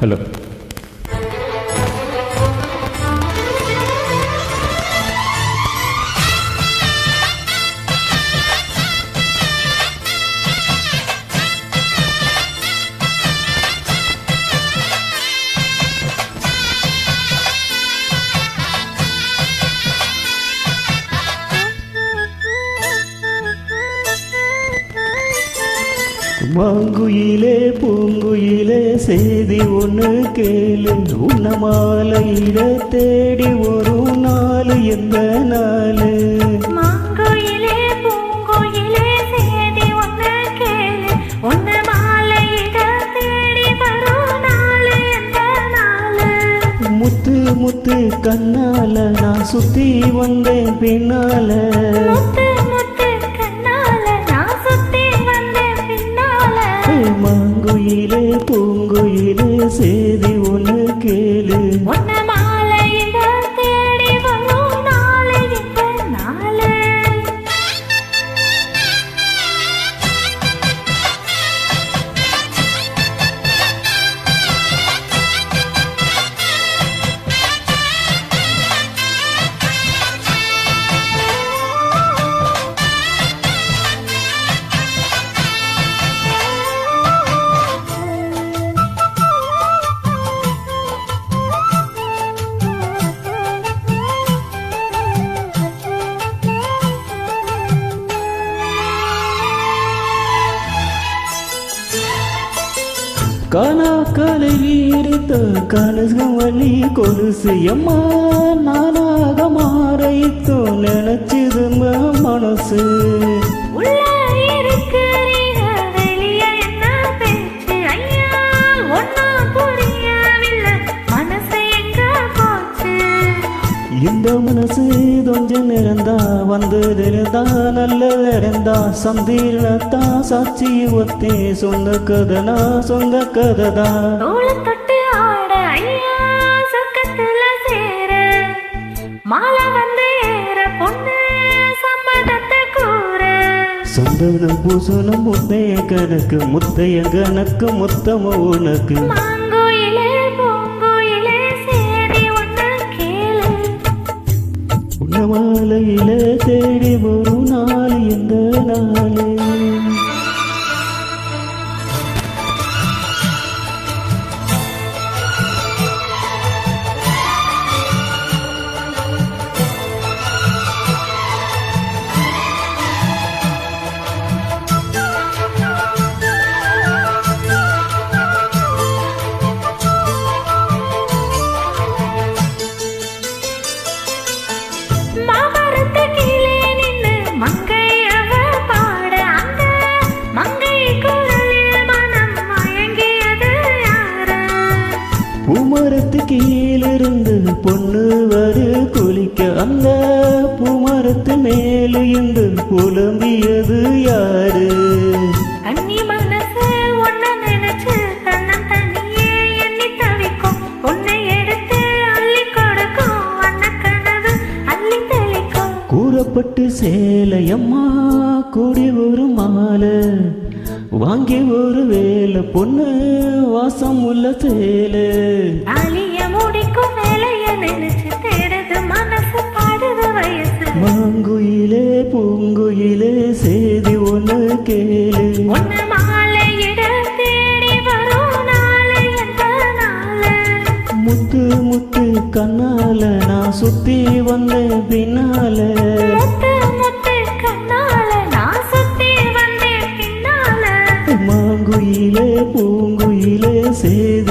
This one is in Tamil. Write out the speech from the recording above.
ஹலோ. மாங்குயிலே பூங்குயிலே செய்தி ஒன்று கேளு, உன்ன மாலையிட தேடி ஒரு நாள் எந்த நாள். மாங்குயிலே பூங்குயிலே செய்தி ஒன்று கேளு, உன்ன மாலையிட தேடி வரும் நாள் எந்த நாள். முத்து முத்து கண்ணால நான் சுத்தி வந்தேன் பின்னால. மாங்குயிலே பூங்குயிலே செய்தி ஒன்று கேளு, உன்ன மாலையிட தேடி வரும் நாள் எந்த நாள். காலாக்காலை வீரித்த கனசம் வழி கொலுசு எம்மா நானாக மாறைத்தோ நினைச்சது மனசு. உள்ள இருக்கிறீங்க வெளியே என்ன பேச்சு ஐயா, ஒன்னா புரியவில்லை மனசு எங்க போச்சு. இந்த மனசு கொஞ்ச நேரந்தா வந்ததிருந்தா நல்லதிருந்தா சந்தீர்ணத்தா சாட்சி ஒத்தே சொந்த கதனா சொந்த கததா. தோள தொட்டு ஆட ஐயா சொர்க்கத்துல சேர, மாலை வந்து ஏற பொண்ணு சம்மதத்தை கூற. சந்தனம் பூசணும் முத்தைய கணக்கு முத்தைய கணக்கு முத்தம உனக்கு. மாங்குயிலே பூங்குயிலே சேதி ஒன்று கேளு, உன்ன மாலையில தேடி ஒரு நாள் எந்த நாள். மாமரத்து கீழே நின்னு மங்கை அவ பாட, அந்த மங்கை குரலில் மனம் மயங்கியது யாரு. பூமரத்து கீழிருந்து பொண்ணு வரு குளிக்க, அந்த பூமரத்து மேலு இருந்து புலம்பியது யாரு. கன்னி மனசு ஒன்ன நினைச்சு தன்னம் தனியே எண்ணி தவிக்கும், உன்னை எடுத்து அள்ளி கொடுக்கும் அன்ன கனவு அள்ளி தெளிக்கும். கூறப்பட்டு சேலையம்மா கூடி ஒரு மாலை வாங்கி ஒரு வேலை பொண்ணு வாசம் உள்ள சேலை. தாலிய முடிக்கும் வேலைய நினைச்சு தேடுது மனசு பாடுது வயசு. மாங்குயிலே பூங்குயிலே செய்தி ஒன்று கேளு, உன்ன மாலையிட தேடி வரும் நாள் எந்த நாள். முத்து முத்து கண்ணால நான் சுத்தி வந்தேன் பின்னால. முத்து முத்து கண்ணால நான் சுத்தி வந்தேன் பின்னால. மாங்குயிலே பூங்குயிலே செய்தி